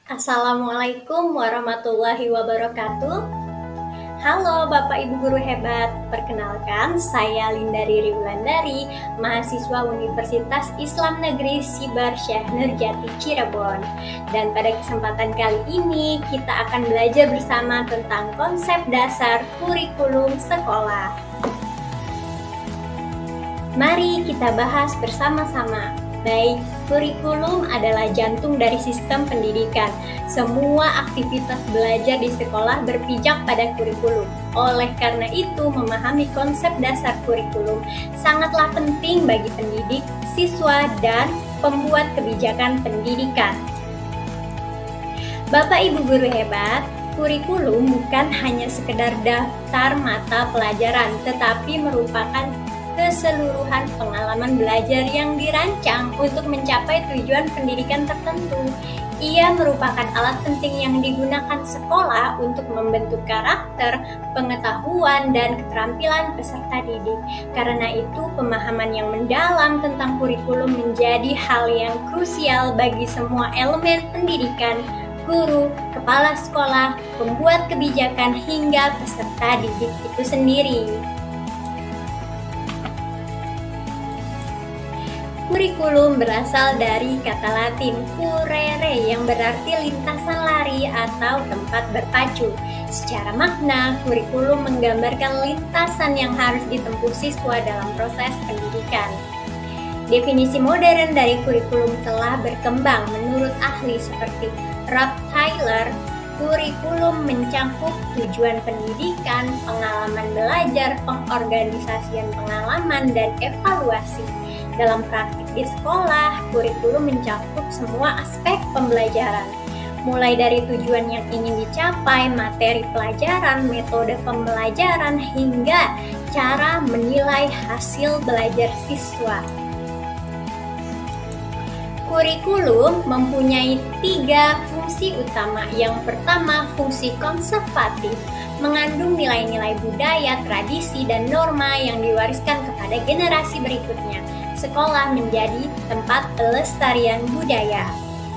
Assalamualaikum warahmatullahi wabarakatuh. Halo Bapak Ibu Guru hebat, perkenalkan saya Linda Riri Wulandari, mahasiswa Universitas Islam Negeri Sibar Syekh Nurjati Cirebon. Dan pada kesempatan kali ini kita akan belajar bersama tentang konsep dasar kurikulum sekolah. Mari kita bahas bersama-sama. Baik, kurikulum adalah jantung dari sistem pendidikan. Semua aktivitas belajar di sekolah berpijak pada kurikulum. Oleh karena itu, memahami konsep dasar kurikulum sangatlah penting bagi pendidik, siswa, dan pembuat kebijakan pendidikan. Bapak Ibu Guru hebat, kurikulum bukan hanya sekedar daftar mata pelajaran, tetapi merupakan keseluruhan pengalaman belajar yang dirancang untuk mencapai tujuan pendidikan tertentu. Ia merupakan alat penting yang digunakan sekolah untuk membentuk karakter, pengetahuan, dan keterampilan peserta didik. Karena itu, pemahaman yang mendalam tentang kurikulum menjadi hal yang krusial bagi semua elemen pendidikan, guru, kepala sekolah, pembuat kebijakan, hingga peserta didik itu sendiri. Kurikulum berasal dari kata Latin currere yang berarti lintasan lari atau tempat berpacu. Secara makna, kurikulum menggambarkan lintasan yang harus ditempuh siswa dalam proses pendidikan. Definisi modern dari kurikulum telah berkembang menurut ahli seperti Rob Taylor. Kurikulum mencakup tujuan pendidikan, pengalaman belajar, pengorganisasian pengalaman, dan evaluasi. Dalam praktik di sekolah, kurikulum mencakup semua aspek pembelajaran, mulai dari tujuan yang ingin dicapai, materi pelajaran, metode pembelajaran, hingga cara menilai hasil belajar siswa. Kurikulum mempunyai 3 fungsi utama. Yang pertama, fungsi konservatif, mengandung nilai-nilai budaya, tradisi, dan norma yang diwariskan kepada generasi berikutnya. Sekolah menjadi tempat pelestarian budaya.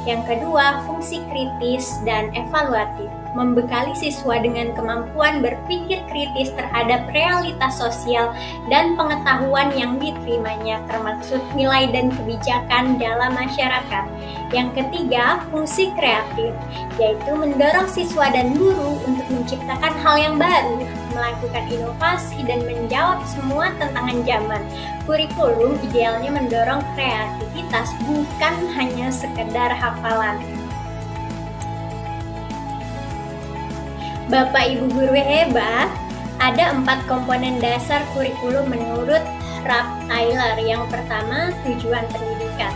Yang kedua, fungsi kritis dan evaluatif, membekali siswa dengan kemampuan berpikir kritis terhadap realitas sosial dan pengetahuan yang diterimanya, termasuk nilai dan kebijakan dalam masyarakat. Yang ketiga, fungsi kreatif, yaitu mendorong siswa dan guru untuk menciptakan hal yang baru, melakukan inovasi, dan menjawab semua tantangan zaman. Kurikulum idealnya mendorong kreativitas, bukan hanya sekedar hafalan. Bapak Ibu Guru hebat, ada 4 komponen dasar kurikulum menurut Rob Taylor. Yang pertama, tujuan pendidikan,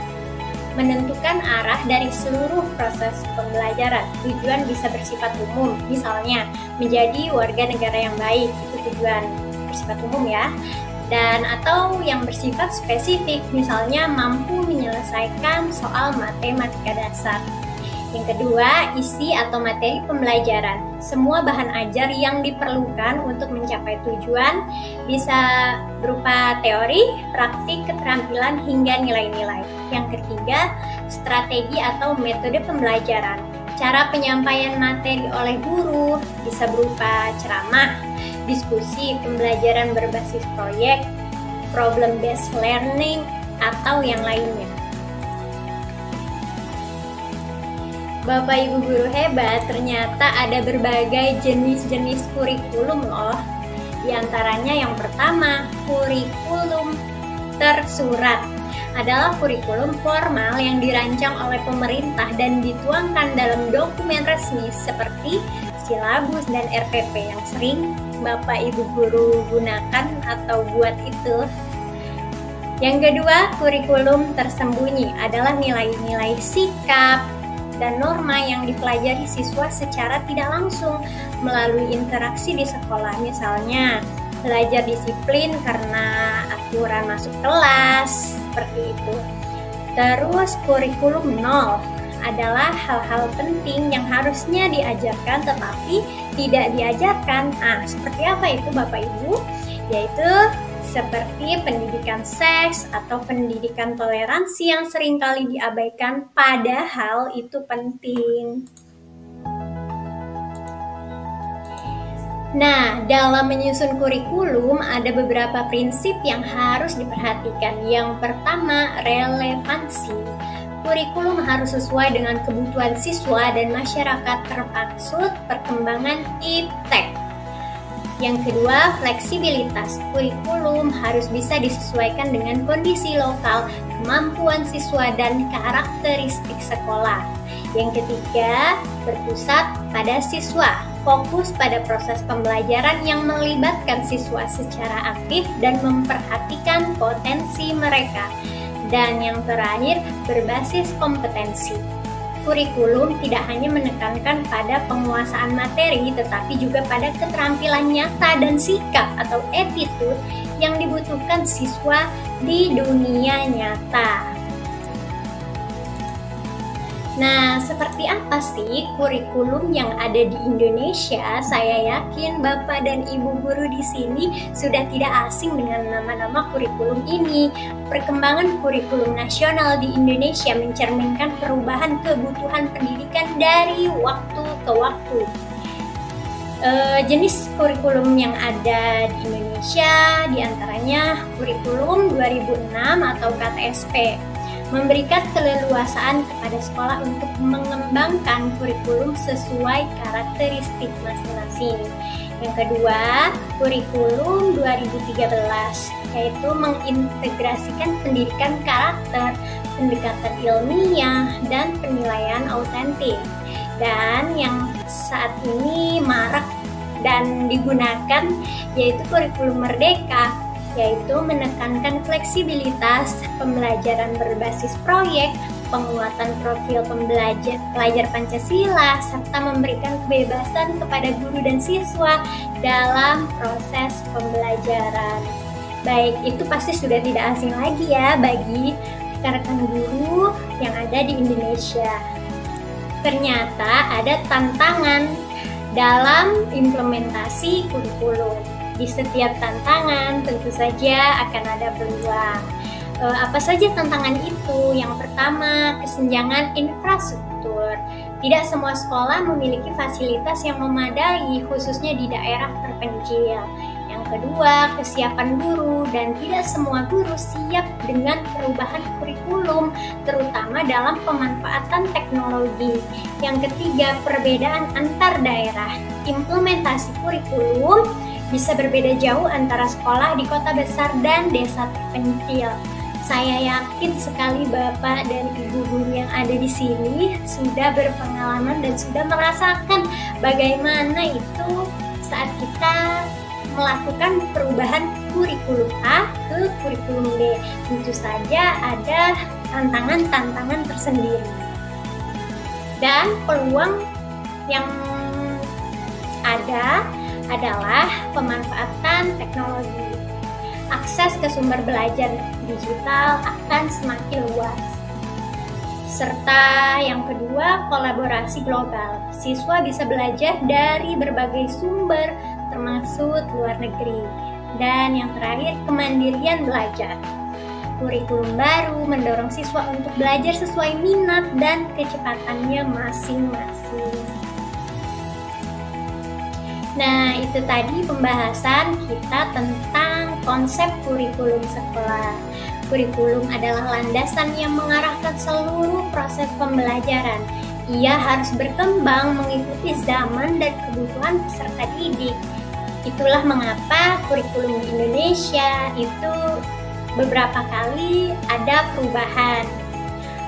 menentukan arah dari seluruh proses pembelajaran. Tujuan bisa bersifat umum, misalnya menjadi warga negara yang baik, itu tujuan bersifat umum ya. Dan atau yang bersifat spesifik, misalnya mampu menyelesaikan soal matematika dasar. Yang kedua, isi atau materi pembelajaran. Semua bahan ajar yang diperlukan untuk mencapai tujuan bisa berupa teori, praktik, keterampilan, hingga nilai-nilai. Yang ketiga, strategi atau metode pembelajaran. Cara penyampaian materi oleh guru bisa berupa ceramah, diskusi, pembelajaran berbasis proyek, problem-based learning, atau yang lainnya. Bapak Ibu Guru hebat, ternyata ada berbagai jenis-jenis kurikulum loh. Di antaranya yang pertama, kurikulum tersurat. Adalah kurikulum formal yang dirancang oleh pemerintah dan dituangkan dalam dokumen resmi seperti silabus dan RPP yang sering Bapak Ibu Guru gunakan atau buat itu. Yang kedua, kurikulum tersembunyi adalah nilai-nilai sikap dan norma yang dipelajari siswa secara tidak langsung melalui interaksi di sekolah, misalnya belajar disiplin karena aturan masuk kelas, seperti itu. Terus kurikulum nol adalah hal-hal penting yang harusnya diajarkan tetapi tidak diajarkan. Seperti apa itu Bapak Ibu? Yaitu seperti pendidikan seks atau pendidikan toleransi yang seringkali diabaikan, padahal itu penting. Nah, dalam menyusun kurikulum ada beberapa prinsip yang harus diperhatikan. Yang pertama, relevansi. Kurikulum harus sesuai dengan kebutuhan siswa dan masyarakat termaksud perkembangan iptek. Yang kedua, fleksibilitas. Kurikulum harus bisa disesuaikan dengan kondisi lokal, kemampuan siswa, dan karakteristik sekolah. Yang ketiga, berpusat pada siswa. Fokus pada proses pembelajaran yang melibatkan siswa secara aktif dan memperhatikan potensi mereka. Dan yang terakhir, berbasis kompetensi. Kurikulum tidak hanya menekankan pada penguasaan materi, tetapi juga pada keterampilan nyata dan sikap atau attitude yang dibutuhkan siswa di dunia nyata. Nah, seperti apa sih kurikulum yang ada di Indonesia? Saya yakin Bapak dan Ibu guru di sini sudah tidak asing dengan nama-nama kurikulum ini. Perkembangan kurikulum nasional di Indonesia mencerminkan perubahan kebutuhan pendidikan dari waktu ke waktu. Jenis kurikulum yang ada di Indonesia diantaranya kurikulum 2006 atau KTSP. Memberikan keleluasaan kepada sekolah untuk mengembangkan kurikulum sesuai karakteristik masing-masing. Yang kedua, kurikulum 2013, yaitu mengintegrasikan pendidikan karakter, pendekatan ilmiah, dan penilaian autentik. Dan yang saat ini marak dan digunakan yaitu kurikulum merdeka, yaitu menekankan fleksibilitas, pembelajaran berbasis proyek, penguatan profil pelajar Pancasila, serta memberikan kebebasan kepada guru dan siswa dalam proses pembelajaran. Baik, itu pasti sudah tidak asing lagi ya bagi rekan-rekan guru yang ada di Indonesia. Ternyata ada tantangan dalam implementasi kurikulum. Di setiap tantangan tentu saja akan ada peluang. Apa saja tantangan itu? Yang pertama, kesenjangan infrastruktur. Tidak semua sekolah memiliki fasilitas yang memadai, khususnya di daerah terpencil. Yang kedua, kesiapan guru, dan tidak semua guru siap dengan perubahan kurikulum, terutama dalam pemanfaatan teknologi. Yang ketiga, perbedaan antar daerah. Implementasi kurikulum bisa berbeda jauh antara sekolah di kota besar dan desa terpencil. Saya yakin sekali Bapak dan Ibu guru yang ada di sini sudah berpengalaman dan sudah merasakan bagaimana itu saat kita melakukan perubahan kurikulum A ke kurikulum B. Tentu saja ada tantangan-tantangan tersendiri. Dan peluang yang ada adalah pemanfaatan teknologi. Akses ke sumber belajar digital akan semakin luas. Serta yang kedua, kolaborasi global. Siswa bisa belajar dari berbagai sumber, termasuk luar negeri. Dan yang terakhir, kemandirian belajar. Kurikulum baru mendorong siswa untuk belajar sesuai minat dan kecepatannya masing-masing. Nah, itu tadi pembahasan kita tentang konsep kurikulum sekolah. Kurikulum adalah landasan yang mengarahkan seluruh proses pembelajaran. Ia harus berkembang mengikuti zaman dan kebutuhan peserta didik. Itulah mengapa kurikulum di Indonesia itu beberapa kali ada perubahan.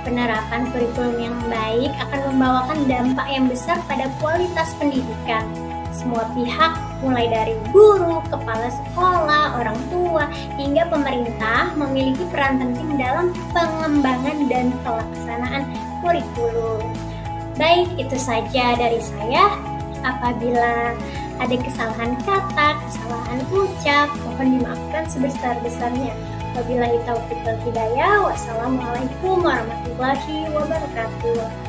Penerapan kurikulum yang baik akan membawakan dampak yang besar pada kualitas pendidikan. Semua pihak, mulai dari guru, kepala sekolah, orang tua, hingga pemerintah memiliki peran penting dalam pengembangan dan pelaksanaan kurikulum. Baik, itu saja dari saya. Apabila ada kesalahan kata, kesalahan ucap, mohon dimaafkan sebesar-besarnya. Wabillahi taufiq wal hidayah. Wassalamualaikum warahmatullahi wabarakatuh.